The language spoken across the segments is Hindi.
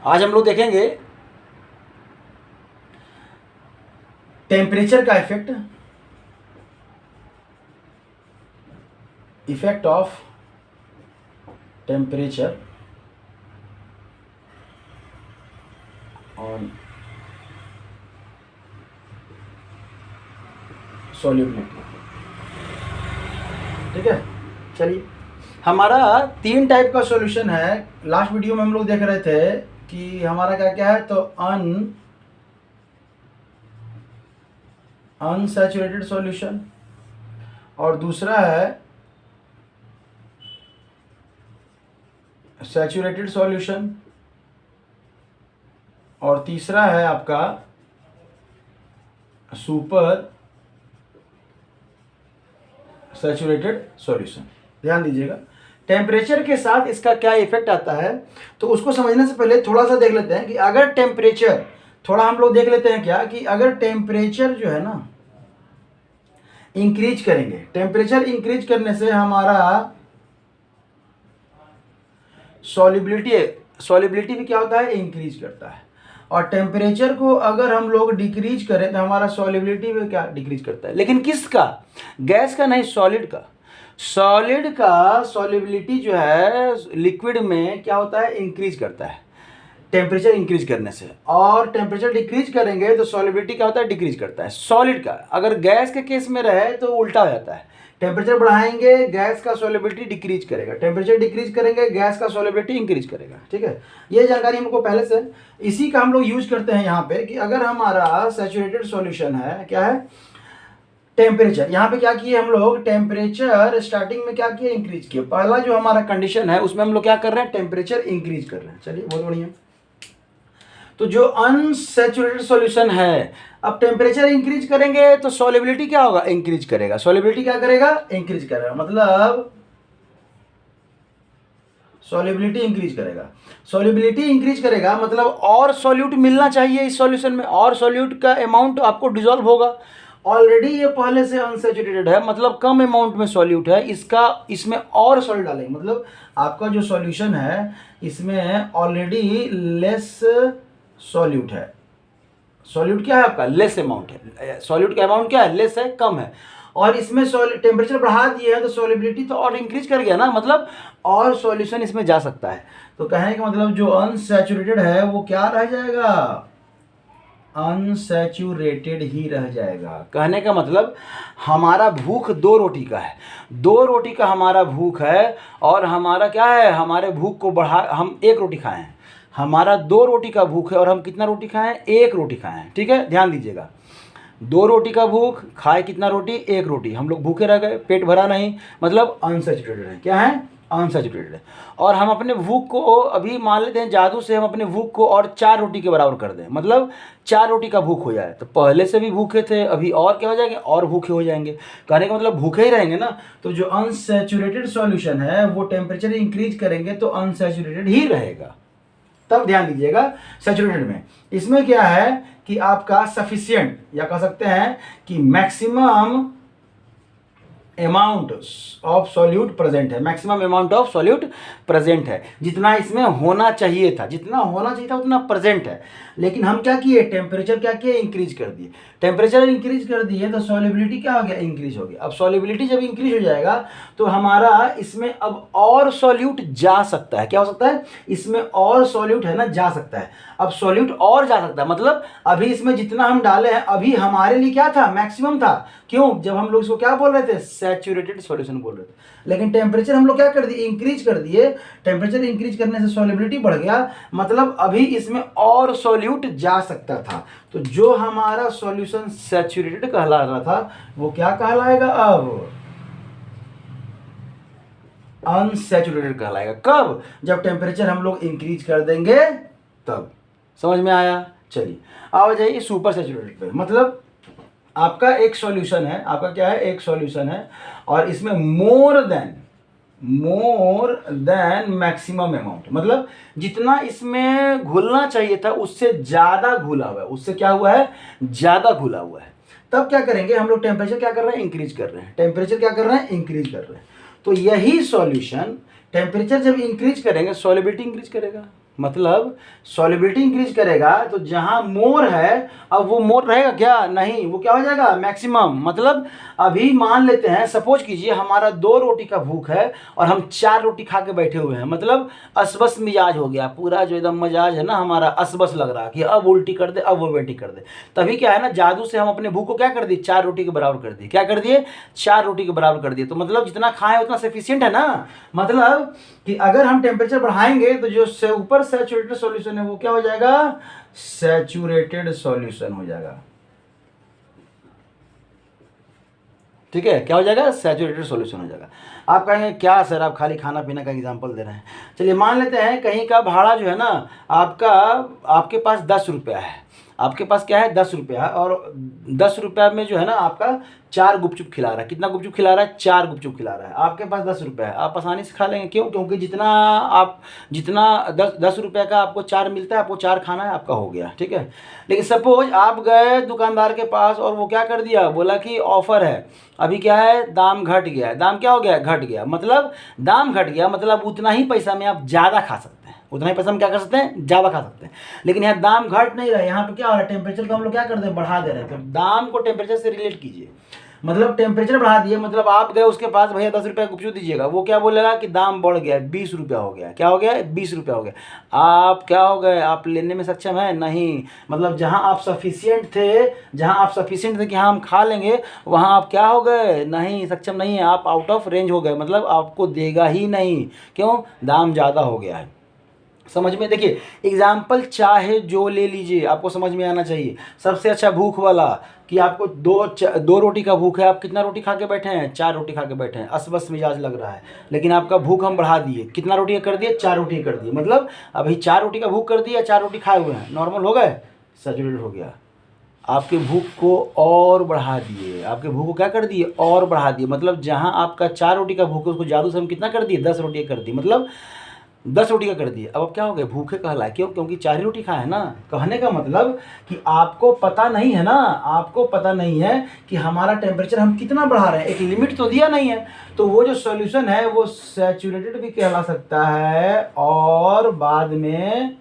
आज हम लोग देखेंगे टेम्परेचर का effect of temperature on solubility. ठीक है, चलिए हमारा 3 टाइप का सॉल्यूशन है। लास्ट वीडियो में हम लोग देख रहे थे कि हमारा क्या क्या है, तो अनसैचुरेटेड सॉल्यूशन, और दूसरा है सैचुरेटेड सॉल्यूशन, और तीसरा है आपका सुपर सैचुरेटेड सॉल्यूशन। ध्यान दीजिएगा, टेम्परेचर के साथ इसका क्या इफेक्ट आता है, तो उसको समझने से पहले थोड़ा सा देख लेते हैं कि अगर टेम्परेचर, थोड़ा हम लोग देख लेते हैं क्या कि अगर टेम्परेचर जो है ना इंक्रीज करेंगे, टेम्परेचर इंक्रीज करने से हमारा सॉल्युबिलिटी भी क्या होता है, इंक्रीज करता है। और टेम्परेचर को अगर हम लोग डिक्रीज करें तो हमारा सॉल्युबिलिटी भी क्या डिक्रीज करता है। लेकिन किसका, गैस का नहीं, सॉलिड का। सॉलिड का सॉल्युबिलिटी जो है लिक्विड में क्या होता है, इंक्रीज करता है टेम्परेचर इंक्रीज करने से, और टेम्परेचर डिक्रीज करेंगे तो सॉल्युबिलिटी क्या होता है, डिक्रीज करता है सॉलिड का। अगर गैस के केस में रहे तो उल्टा हो जाता है, टेम्परेचर बढ़ाएंगे गैस का सॉल्युबिलिटी डिक्रीज करेगा, टेम्परेचर डिक्रीज करेंगे गैस का सॉल्युबिलिटी इंक्रीज करेगा। ठीक है, ये जानकारी हमको पहले से, इसी का हम लोग यूज करते हैं यहाँ पे कि अगर हमारा सैचुरेटेड सॉल्यूशन है, क्या है, टेम्परेचर, यहाँ पे क्या किए हम लोग, टेम्परेचर स्टार्टिंग में क्या किए, इंक्रीज किए। पहला जो हमारा कंडीशन है उसमें हम लोग क्या कर रहे हैं, टेम्परेचर इंक्रीज कर रहे हैं। चलिए, बहुत बढ़िया। तो जो अनसैचुरेटेड सॉल्यूशन है, अब टेम्परेचर इंक्रीज करेंगे तो सॉल्युबिलिटी क्या होगा, इंक्रीज करेगा। सॉल्युबिलिटी क्या करेगा, इंक्रीज करेगा, मतलब सॉल्युबिलिटी इंक्रीज करेगा। सॉल्युबिलिटी इंक्रीज करेगा मतलब और सॉल्यूट मिलना चाहिए इस सॉल्यूशन में, और सॉल्यूट का अमाउंट आपको डिसॉल्व होगा। ऑलरेडी ये पहले से अनसैचुरेटेड है, मतलब कम अमाउंट में सॉल्यूट है, इसमें और सॉल्यूट डालेंगे, मतलब आपका जो सॉल्यूशन है इसमें ऑलरेडी लेस सॉल्यूट है। सॉल्यूट क्या है आपका, लेस अमाउंट है, सॉल्यूट का अमाउंट क्या है, लेस है, कम है, और इसमें टेम्परेचर बढ़ा दिए है तो सॉल्युबिलिटी तो और इंक्रीज कर गया ना, मतलब और सॉल्यूशन इसमें जा सकता है। तो कहने का मतलब जो अनसैचुरेटेड है वो क्या रह जाएगा, अनसैचुरेटेड ही रह जाएगा। कहने का मतलब हमारा भूख 2 रोटी का है, 2 रोटी का हमारा भूख है, और हमारा क्या है, हमारे भूख को बढ़ा, हम 1 रोटी खाए हैं, हमारा 2 रोटी का भूख है, और हम कितना रोटी खाए हैं, 1 रोटी खाए हैं। ठीक है, ध्यान दीजिएगा, 2 रोटी का भूख, खाए कितना रोटी, 1 रोटी, हम लोग भूखे रह गए, पेट भरा नहीं, मतलब अनसैचुरेटेड है। क्या है, अनसैचुरेटेड है। और हम अपने भूख को अभी मान लेते हैं जादू से, हम अपने भूख को और 4 रोटी के बराबर कर दें, मतलब 4 रोटी का भूख हो जाए, तो पहले से भी भूखे थे, अभी और क्या हो जाएंगे, और भूखे हो जाएंगे। कहने का मतलब भूखे ही रहेंगे ना। तो जो अनसैचुरेटेड सॉल्यूशन है वो टेम्परेचर इंक्रीज करेंगे तो अनसैचुरेटेड ही रहेगा। तब ध्यान दीजिएगा, सैचुरेटेड में इसमें क्या है कि आपका सफिशिएंट, या कह सकते हैं कि maximum amount of solute present है, maximum amount of solute present है, जितना इसमें होना चाहिए था, जितना होना चाहिए था उतना प्रेजेंट है। लेकिन हम क्या किए, टेम्परेचर क्या किए, इंक्रीज कर दिए। टेम्परेचर इंक्रीज कर दिए तो सॉल्युबिलिटी क्या हो गया, इंक्रीज हो गया। अब सॉल्युबिलिटी जब इंक्रीज हो जाएगा तो हमारा इसमें अब और सॉल्यूट जा सकता है। क्या हो सकता है, इसमें और सॉल्यूट है ना, जा सकता है। अब सॉल्यूट और जा सकता है, मतलब अभी इसमें जितना हम डाले हैं अभी हमारे लिए क्या था, मैक्सिमम था। क्यों, जब हम लोग इसको क्या बोल रहे थे, सैचुरेटेड सॉल्यूशन बोल रहे थे। लेकिन टेम्परेचर हम लोग क्या कर दिए, इंक्रीज कर दिए। टेम्परेचर इंक्रीज करने से सॉल्युबिलिटी बढ़ गया, मतलब अभी इसमें और सॉल्यूट जा सकता था। तो जो हमारा सॉल्यूशन सैचुरेटेड कहला रहा था वो क्या कहलाएगा, अब अनसैचुरेटेड कहलाएगा। कब, जब टेम्परेचर हम लोग इंक्रीज कर देंगे तब। समझ में आया। चलिए अब जाइए सुपर सैचुरेटेड पे। मतलब आपका एक सॉल्यूशन है, आपका क्या है, एक सॉल्यूशन है, और इसमें मोर देन मैक्सिमम अमाउंट, मतलब जितना इसमें घुलना चाहिए था उससे ज़्यादा घुला हुआ है, उससे क्या हुआ है, ज़्यादा घुला हुआ है। तब क्या करेंगे हम लोग, टेम्परेचर क्या कर रहे हैं, इंक्रीज कर रहे हैं। टेम्परेचर क्या कर रहे हैं, इंक्रीज कर रहे हैं। तो यही सॉल्यूशन टेम्परेचर जब इंक्रीज करेंगे सॉल्युबिलिटी इंक्रीज करेगा। मतलब सॉल्युबिलिटी इंक्रीज करेगा तो जहां मोर है अब वो मोर रहेगा क्या, नहीं, वो क्या हो जाएगा मैक्सिमम। मतलब अभी मान लेते हैं, सपोज कीजिए हमारा 2 रोटी का भूख है और हम 4 रोटी खा के बैठे हुए हैं, मतलब असबस मिजाज हो गया, पूरा जो एकदम मिजाज है ना हमारा असबस लग रहा है कि अब उल्टी कर दे, अब वो बेटी कर दे। तभी क्या है ना, जादू से हम अपने भूख को क्या कर दिए, 4 रोटी के बराबर कर दिए। क्या कर दिए, 4 रोटी के बराबर कर दिए। तो मतलब जितना खाएं उतना सफिशियंट है ना। मतलब कि अगर हम टेम्परेचर बढ़ाएंगे तो जो ऊपर सैचुरेटेड सॉल्यूशन है वो क्या हो जाएगा, सैचुरेटेड सॉल्यूशन हो जाएगा। ठीक है, क्या हो जाएगा, सैचुरेटेड सॉल्यूशन हो जाएगा। आप कहेंगे क्या सर आप खाली खाना पीना का एग्जांपल दे रहे हैं। चलिए मान लेते हैं कहीं का भाड़ा जो है ना आपका, आपके पास 10 रुपया है, आपके पास क्या है 10 रुपया, और 10 रुपया में जो है ना आपका 4 गुपचुप खिला रहा है। कितना गुपचुप खिला रहा है, 4 गुपचुप खिला रहा है। आपके पास 10 रुपया है, आप आसानी से खा लेंगे। क्यों, क्योंकि जितना 10 रुपया का आपको 4 मिलता है, आपको 4 खाना है, आपका हो गया। ठीक है, लेकिन सपोज आप गए दुकानदार के पास और वो क्या कर दिया, बोला कि ऑफर है, अभी क्या है, दाम घट गया है। दाम क्या हो गया, घट गया। मतलब दाम घट गया मतलब उतना ही पैसा में आप ज़्यादा खा सकते हैं, उतना ही पैसा में क्या कर सकते हैं, ज़्यादा खा सकते हैं। लेकिन यहाँ दाम घट नहीं रहा है, यहाँ पे क्या हो रहा है, टेम्परेचर को हम लोग क्या कर रहे हैं, बढ़ा दे रहे हैं। तो दाम को टेम्परेचर से रिलेट कीजिए, मतलब टेम्परेचर बढ़ा दिए, मतलब आप गए उसके पास, भैया 10 रुपया गुपचुप दीजिएगा, वो क्या बोलेगा कि दाम बढ़ गया, 20 रुपया हो गया। क्या हो गया, 20 रुपया हो गया। आप क्या हो गए, आप लेने में सक्षम है नहीं। मतलब जहां आप सफिशिएंट थे, कि हाँ हम खा लेंगे, वहां आप क्या हो गए, नहीं, सक्षम नहीं है, आप आउट ऑफ रेंज हो गए, मतलब आपको देगा ही नहीं। क्यों, दाम ज़्यादा हो गया है। समझ में, देखिए एग्जाम्पल चाहे जो ले लीजिए, आपको समझ में आना चाहिए। सबसे अच्छा भूख वाला, कि आपको 2 रोटी का भूख है, आप कितना रोटी खा के बैठे हैं, 4 रोटी खा के बैठे हैं, असबस मिजाज लग रहा है, लेकिन आपका भूख हम बढ़ा दिए, कितना रोटी कर दिए, 4 रोटी कर दिए। मतलब अभी 4 रोटी का भूख कर दिया, 4 रोटी खाए हुए हैं, नॉर्मल हो गए, सैचुरेटेड हो गया। आपके भूख को और बढ़ा दिए, आपके भूख को क्या कर दिए, और बढ़ा दिए। मतलब जहां आपका 4 रोटी का भूख है उसको जादू से हम कितना कर दिए, 10 रोटी कर दिए। मतलब 10 रोटी का कर दिए। अब क्या हो गए, भूखे कहलाए। क्यों, क्योंकि 4 ही रोटी खाए है ना। कहने का मतलब कि आपको पता नहीं है ना, आपको पता नहीं है कि हमारा टेम्परेचर हम कितना बढ़ा रहे हैं, एक लिमिट तो दिया नहीं है। तो वो जो सॉल्यूशन है वो सैचुरेटेड भी कहला सकता है और बाद में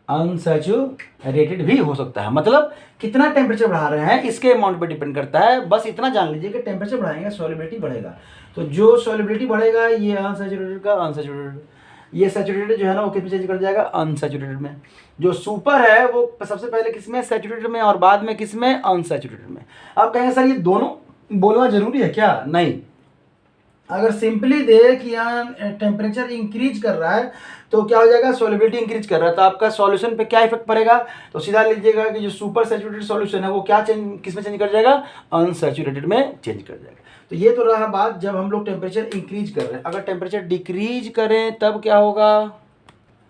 अनसैचुरेटेड भी हो सकता है। मतलब कितना टेम्परेचर बढ़ा रहे हैं इसके अमाउंट पे डिपेंड करता है। बस इतना जान लीजिए कि टेम्परेचर बढ़ाएंगे सॉल्युबिलिटी बढ़ेगा। तो जो सॉल्युबिलिटी बढ़ेगा ये अनसैचुरेटेड का अनसैचुरेटेड, ये सैचुरेटेड जो है ना वो किस में चेंज कर जाएगा, अनसैचुरेटेड में। जो सुपर है वो सबसे पहले किस में, सैचुरेटेड में, और बाद में किस में, अनसैचुरेटेड में। अब कहेंगे सर ये दोनों बोलना जरूरी है क्या, नहीं। अगर सिंपली दे कि यहाँ टेम्परेचर इंक्रीज कर रहा है तो क्या हो जाएगा, सॉल्युबिलिटी इंक्रीज कर रहा है, तो आपका सॉल्यूशन पे क्या इफेक्ट पड़ेगा। तो सीधा लीजिएगा कि जो सुपर सैचुरेटेड सॉल्यूशन है वो क्या चेंज, किस में चेंज कर जाएगा, अनसैचुरेटेड में चेंज कर जाएगा। तो ये तो रहा बात जब हम लोग टेम्परेचर इंक्रीज कर रहे हैं। अगर टेम्परेचर डिक्रीज करें तब क्या होगा,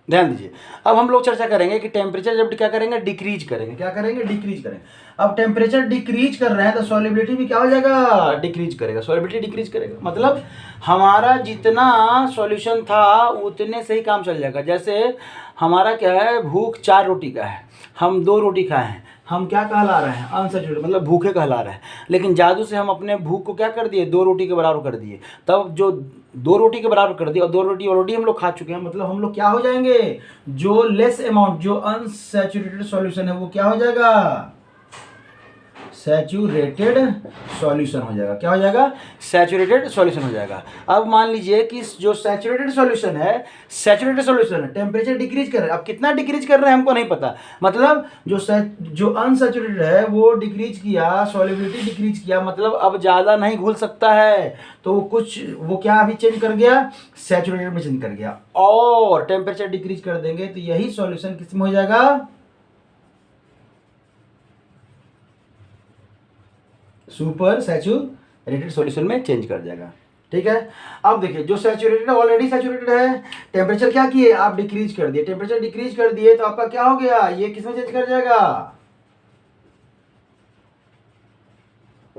ध्यान दीजिए। अब हम लोग चर्चा करेंगे कि टेम्परेचर जब क्या करेंगे, डिक्रीज करेंगे। क्या करेंगे, डिक्रीज करेंगे। अब टेम्परेचर डिक्रीज कर रहे हैं तो सॉल्युबिलिटी भी क्या हो जाएगा, डिक्रीज करेगा। सॉल्युबिलिटी डिक्रीज करेगा मतलब हमारा जितना सॉल्यूशन था उतने से ही काम चल जाएगा। जैसे हमारा क्या है, भूख 4 रोटी का है, हम 2 रोटी खाए हैं, हम क्या कहला रहे हैं, अनसैचुरेटेड, मतलब भूखे कहला रहे हैं। लेकिन जादू से हम अपने भूख को क्या कर दिए, 2 रोटी के बराबर कर दिए। तब जो 2 रोटी के बराबर कर दिया और 2 रोटी ऑलरेडी हम लोग खा चुके हैं, मतलब हम लोग क्या हो जाएंगे, जो लेस अमाउंट, जो अनसैचुरेटेड सॉल्यूशन है वो क्या हो जाएगा, सैचुरेटेड सॉल्यूशन हो जाएगा। क्या हो जाएगा, सैचुरेटेड सॉल्यूशन हो जाएगा। अब मान लीजिए कि जो सैचुरेटेड सॉल्यूशन है, टेम्परेचर डिक्रीज कर रहा है। अब कितना डिक्रीज कर रहे हैं हमको नहीं पता, मतलब जो अनसैचुरेटेड है वो डिक्रीज किया, सॉल्युबिलिटी डिक्रीज किया, मतलब अब ज़्यादा नहीं घुल सकता है। तो वो क्या अभी चेंज कर गया, सैचुरेटेड में चेंज कर गया। और टेम्परेचर डिक्रीज कर देंगे तो यही सॉल्यूशन किस में हो जाएगा, सुपर सैचुरेटेड सॉल्यूशन में चेंज कर जाएगा। ठीक है, अब देखिए जो सैचुरेटेड ऑलरेडी सैचुरेटेड है, टेम्परेचर क्या किए आप, डिक्रीज कर दिए। टेम्परेचर डिक्रीज कर दिए तो आपका क्या हो गया, ये किस में चेंज कर जाएगा,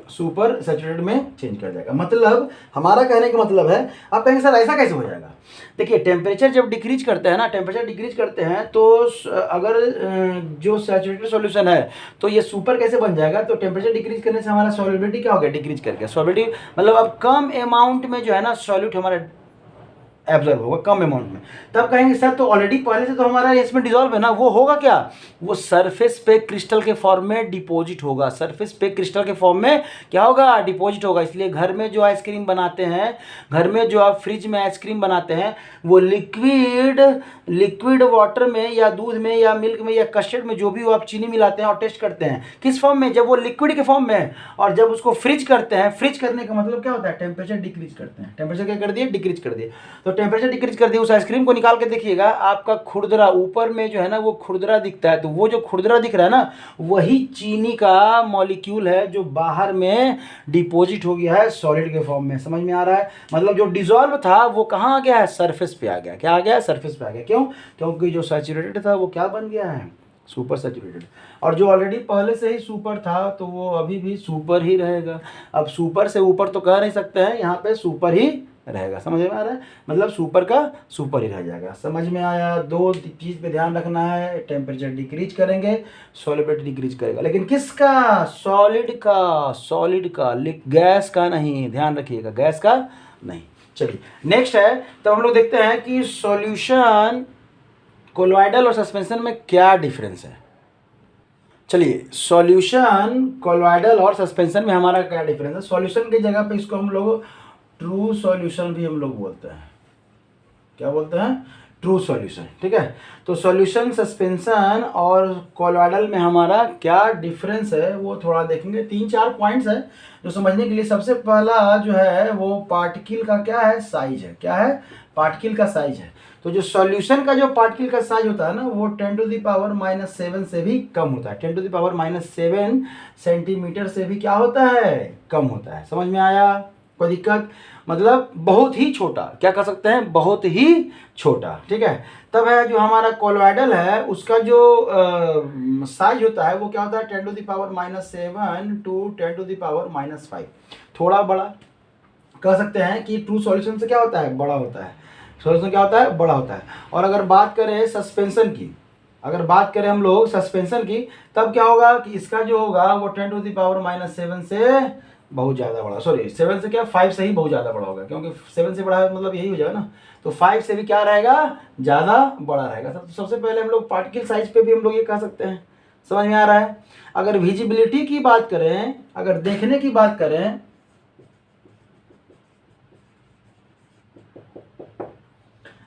सुपर सैचुरेटेड में चेंज कर जाएगा। मतलब हमारा कहने का मतलब है, आप कहेंगे सर ऐसा कैसे हो जाएगा। देखिए टेम्परेचर जब डिक्रीज करते हैं ना, टेम्परेचर डिक्रीज करते हैं तो अगर जो सैचुरेटेड सॉल्यूशन है तो ये सुपर कैसे बन जाएगा, तो टेम्परेचर डिक्रीज करने से हमारा सॉल्युबिलिटी क्या हो गया, डिक्रीज कर गया। सॉल्युबिलिटी मतलब अब कम अमाउंट में जो है ना सॉल्यूट हमारा एब्जॉर्ब होगा कम अमाउंट में। तब कहेंगे सर तो ऑलरेडी पहले से तो हमारा इसमें डिजॉल्व है ना, वो होगा क्या, वो सरफेस पे क्रिस्टल के फॉर्म में डिपॉजिट होगा, सरफेस पे क्रिस्टल के फॉर्म में क्या होगा, डिपॉजिट होगा। इसलिए घर में जो आइसक्रीम बनाते हैं, घर में जो आप फ्रिज में आइसक्रीम बनाते हैं, वो लिक्विड वाटर में या दूध में या मिल्क में या कस्टर्ड में जो भी वो आप चीनी मिलाते हैं और टेस्ट करते हैं किस फॉर्म में, जब वो लिक्विड के फॉर्म में है। और जब उसको फ्रिज करते हैं, फ्रिज करने का मतलब क्या होता है, टेम्परेचर डिक्रीज करते हैं। टेम्परेचर क्या कर दिए, डिक्रीज कर दिए। तो टेम्परेचर डिक्रीज कर दिए, उस आइसक्रीम को निकाल के देखिएगा, आपका खुरदरा ऊपर में जो है ना वो खुरदरा दिखता है। तो वो जो खुरदरा दिख रहा है ना, वही चीनी का मॉलिक्यूल है जो बाहर में डिपॉजिट हो गया है सॉलिड के फॉर्म में। समझ में आ रहा है, मतलब जो डिजॉल्व था वो कहाँ आ गया है, सरफेस पे आ गया। क्या आ गया है, सरफेस पे आ गया। क्यों, क्योंकि जो सैचुरेटेड था वो क्या बन गया है, सुपर सैचुरेटेड। और जो ऑलरेडी पहले से ही सुपर था तो वो अभी भी सुपर ही रहेगा। अब सुपर से ऊपर तो कह नहीं सकते हैं, यहाँ पे सुपर ही रहेगा। समझ में आ रहा है, मतलब सुपर का सुपर ही रह जाएगा। समझ में आया। दो चीज़ पे ध्यान रखना है, टेम्परेचर डिक्रीज करेंगे, सॉलिबिलिटी डिक्रीज करेगा, लेकिन किसका, सॉलिड का गैस का नहीं, ध्यान रखिएगा, गैस का नहीं। चलिए नेक्स्ट है, तो हम लोग देखते हैं कि सॉल्यूशन, कोलॉइडल और सस्पेंशन में क्या डिफरेंस है। चलिए, सॉल्यूशन, कोलॉइडल और सस्पेंशन में हमारा क्या डिफरेंस है। सॉल्यूशन की जगह पे इसको हम लोग ट्रू सॉल्यूशन भी हम लोग बोलते हैं। क्या बोलते हैं, ट्रू सॉल्यूशन। ठीक है, तो सॉल्यूशन, सस्पेंशन और कोलॉइडल में हमारा क्या डिफरेंस है वो थोड़ा देखेंगे। 3-4 पॉइंट्स है जो समझने के लिए। सबसे पहला जो है वो पार्टिकल का क्या है, साइज है। क्या है, पार्टिकल का साइज है। तो जो सॉल्यूशन का जो पार्टिकल का साइज होता है ना, वो 10⁻⁻7 से भी कम होता है। 10⁻⁷ सेंटीमीटर से भी क्या होता है, कम होता है। समझ में आया, कोई दिक्कत, मतलब बहुत ही छोटा, क्या कर सकते हैं, बहुत ही छोटा। ठीक है, तब है जो हमारा कोलॉइडल है उसका जो साइज होता है वो क्या होता है, 10⁻⁷ टू 10⁻⁻5, थोड़ा बड़ा। कह सकते हैं कि ट्रू सॉल्यूशन से क्या होता है, बड़ा होता है। सॉल्यूशन क्या होता है, बड़ा होता है। और अगर बात करें सस्पेंशन की, अगर बात करें हम लोग सस्पेंशन की, तब क्या होगा कि इसका जो होगा वो 10⁻⁷ से बहुत ज़्यादा बड़ा, सॉरी 7 से क्या, 5 से ही बहुत ज़्यादा बड़ा होगा, क्योंकि 7 से बड़ा है मतलब यही हो जाएगा ना। तो 5 से भी क्या रहेगा, ज़्यादा बड़ा रहेगा। सबसे पहले हम लोग पार्टिकल साइज पे भी हम लोग ये कह सकते हैं। समझ में आ रहा है। अगर विजिबिलिटी की बात करें, अगर देखने की बात करें,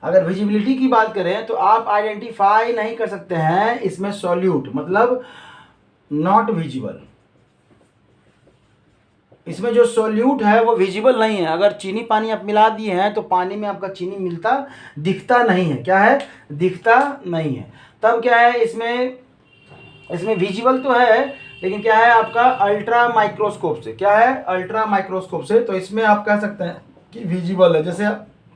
अगर विजिबिलिटी की बात करें तो आप आइडेंटिफाई नहीं कर सकते हैं इसमें सॉल्यूट, मतलब नॉट विजिबल। इसमें जो सॉल्यूट है वो विजिबल नहीं है। अगर चीनी पानी आप मिला दिए हैं तो पानी में आपका चीनी मिलता दिखता नहीं है। क्या है, दिखता नहीं है। तब क्या है, इसमें विजिबल तो है, लेकिन क्या है आपका अल्ट्रा माइक्रोस्कोप से। क्या है, अल्ट्रा माइक्रोस्कोप से। तो इसमें आप कह सकते हैं कि विजिबल है। जैसे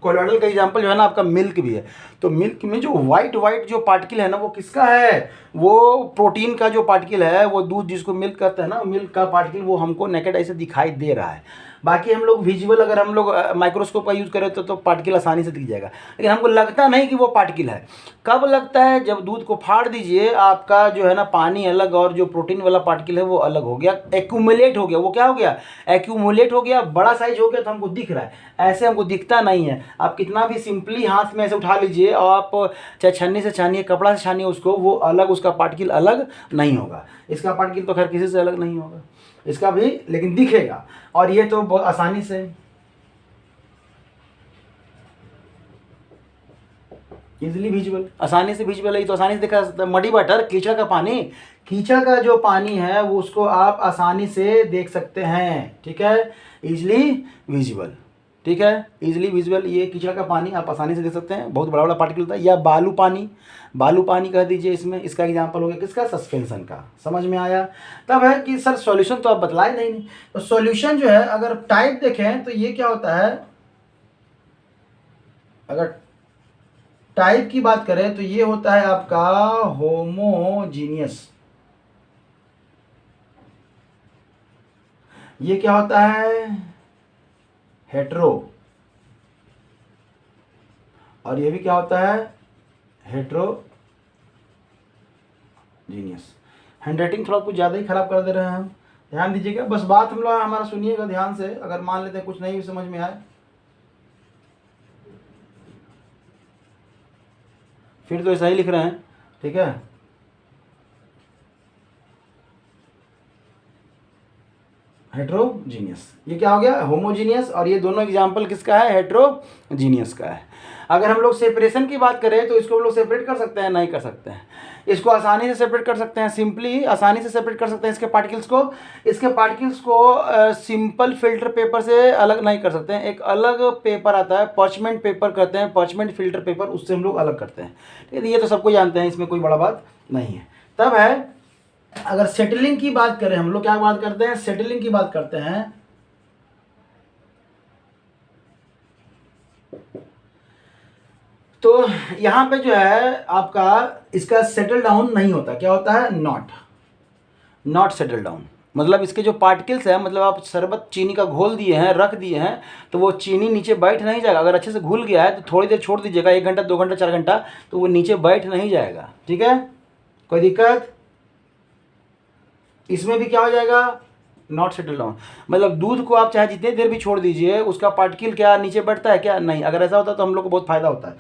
कोलॉइडल का एग्जांपल जो है ना आपका मिल्क भी है। तो मिल्क में जो वाइट जो पार्टिकल है ना वो किसका है, वो प्रोटीन का जो पार्टिकल है, वो दूध जिसको मिल्क कहते हैं ना, मिल्क का पार्टिकल वो हमको नेकेड ऐसे दिखाई दे रहा है। बाकी हम लोग विजुअल, अगर हम लोग माइक्रोस्कोप का यूज़ करें तो पार्टिकल आसानी से दिख जाएगा, लेकिन हमको लगता नहीं कि वो पार्टिकल है। कब लगता है, जब दूध को फाड़ दीजिए, आपका जो है ना पानी अलग और जो प्रोटीन वाला पार्टिकल है वो अलग हो गया, एक्यूमुलेट हो गया। वो क्या हो गया, एक्यूमुलेट हो गया, बड़ा साइज हो गया, तो हमको दिख रहा है। ऐसे हमको दिखता नहीं है। आप कितना भी सिंपली हाथ में ऐसे उठा लीजिए और आप चाहे छन्नी से छानिए, कपड़ा से छानिए उसको, वो अलग, उसका पार्टिकल अलग नहीं होगा। इसका पार्टिकल तो खैर किसी से अलग नहीं होगा, इसका भी, लेकिन दिखेगा। और ये तो बहुत आसानी से इजिली विजिबल, आसानी से विजिबल है, तो आसानी से देखा जा सकता है। मडी वाटर, कीचड़ का पानी, कीचड़ का जो पानी है वो उसको आप आसानी से देख सकते हैं। ठीक है, इजिली विजिबल। ठीक है, इजिली विजिबल, ये कीचड़ का पानी आप आसानी से देख सकते हैं, बहुत बड़ा बड़ा पार्टिकल होता है। या बालू पानी कह दीजिए इसमें, इसका एग्जांपल हो गया किसका, सस्पेंशन का। समझ में आया। तब है कि सर सॉल्यूशन तो आप बतलाए नहीं। तो सॉल्यूशन जो है, अगर टाइप देखें तो ये क्या होता है, अगर टाइप की बात करें तो ये होता है आपका होमोजीनियस। ये क्या होता है, हेट्रो। और ये भी क्या होता है, हेट्रोजीनियस। हैंडराइटिंग थोड़ा कुछ ज़्यादा ही खराब कर दे रहे हैं हम, ध्यान दीजिएगा। बस बात हम लोग हमारा सुनिएगा ध्यान से, अगर मान लेते हैं कुछ नहीं समझ में आए। फिर तो ऐसा ही लिख रहे हैं, ठीक है। हेट्रोजीनियस, ये क्या हो गया, होमोजीनियस, और ये दोनों एग्जाम्पल किसका है, हेट्रोजीनियस का है। अगर हम लोग सेपरेशन की बात करें तो इसको हम लोग सेपरेट कर सकते हैं, नहीं कर सकते हैं। इसको आसानी से सेपरेट कर सकते हैं, सिंपली आसानी से सेपरेट कर सकते हैं इसके पार्टिकल्स को सिंपल फिल्टर पेपर से अलग नहीं कर सकते हैं। एक अलग पेपर आता है, पर्चमेंट पेपर कहते हैं, पर्चमेंट फिल्टर पेपर, उससे हम लोग अलग करते हैं, ठीक है। ये तो सबको जानते हैं, इसमें कोई बड़ा बात नहीं है। तब है अगर सेटलिंग की बात करें, हम लोग क्या बात करते हैं, सेटलिंग की बात करते हैं। तो यहां पे जो है आपका इसका सेटल डाउन नहीं होता, क्या होता है, नॉट सेटल डाउन। मतलब इसके जो पार्टिकल्स है, मतलब आप शरबत चीनी का घोल दिए हैं, रख दिए हैं, तो वो चीनी नीचे बैठ नहीं जाएगा। अगर अच्छे से घुल गया है तो थोड़ी देर छोड़ दीजिएगा, 1 घंटा 2 घंटा 4 घंटा, तो वो नीचे बैठ नहीं जाएगा, ठीक है। कोई दिक्कत, इसमें भी क्या हो जाएगा, नॉट सेटल डाउन। मतलब दूध को आप चाहे जितनी देर भी छोड़ दीजिए, उसका पार्टिकल क्या नीचे बैठता है क्या, नहीं। अगर ऐसा होता तो हम लोग को बहुत फ़ायदा होता है।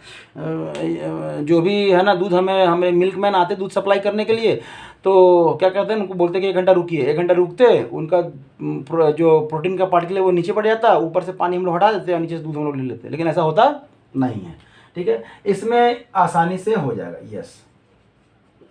जो भी है ना दूध, हमें मिल्कमैन आते दूध सप्लाई करने के लिए, तो क्या करते हैं, उनको बोलते हैं कि 1 घंटा रुकिए। 1 घंटा रुकते, उनका जो प्रोटीन का पार्टिकल है वो नीचे बढ़ जाता है, ऊपर से पानी हम लोग हटा देते हैं और नीचे से दूध हम लोग ले लेते हैं। लेकिन ऐसा होता नहीं है, ठीक है। इसमें आसानी से हो जाएगा, यस,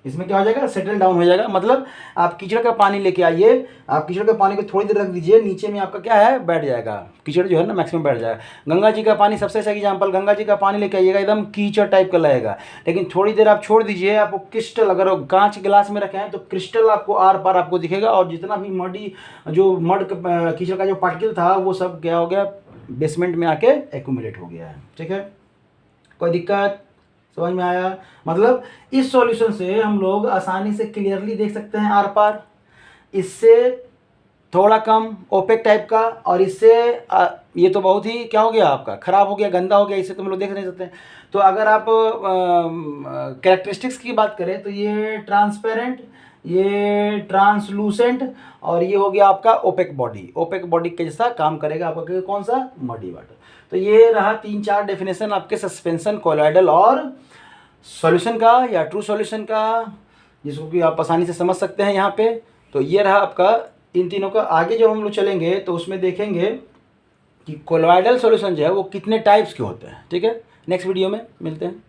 इसमें क्या हो जाएगा, सेटल डाउन हो जाएगा। मतलब आप कीचड़ का पानी लेके आइए, आप कीचड़ के पानी को थोड़ी देर रख दीजिए, नीचे में आपका क्या है, बैठ जाएगा, कीचड़ जो है ना मैक्सिमम बैठ जाएगा। गंगा जी का पानी सबसे अच्छा एग्जाम्पल, गंगा जी का पानी लेके आइएगा, एकदम कीचड़ टाइप का लगेगा, लेकिन थोड़ी देर आप छोड़ दीजिए, आपको क्रिस्टल, अगर कांच गिलास में रखे हैं तो क्रिस्टल आपको आर पार आपको दिखेगा, और जितना भी कीचड़ का जो पार्टिकल था वो सब क्या हो गया, बेसमेंट में आके एक्यूमुलेट हो गया है, ठीक है। कोई दिक्कत, समझ में आया। मतलब इस सॉल्यूशन से हम लोग आसानी से क्लियरली देख सकते हैं आर पार, इससे थोड़ा कम ओपेक टाइप का, और इससे ये तो बहुत ही क्या हो गया, आपका ख़राब हो गया, गंदा हो गया, इससे तो हम लोग देख नहीं सकते हैं। तो अगर आप कैरेक्टरिस्टिक्स की बात करें तो ये ट्रांसपेरेंट, ये ट्रांसलूसेंट, और ये हो गया आपका ओपेक बॉडी के जैसा काम करेगा आपका, कौन सा, मडी वाटर। तो ये रहा 3-4 डेफिनेशन आपके सस्पेंशन, कोलॉइडल और सॉल्यूशन का या ट्रू सॉल्यूशन का, जिसको कि आप आसानी से समझ सकते हैं यहाँ पे। तो ये रहा आपका इन तीनों का। आगे जब हम लोग चलेंगे तो उसमें देखेंगे कि कोलॉइडल सॉल्यूशन जो है वो कितने टाइप्स के होते हैं, ठीक है। नेक्स्ट वीडियो में मिलते हैं।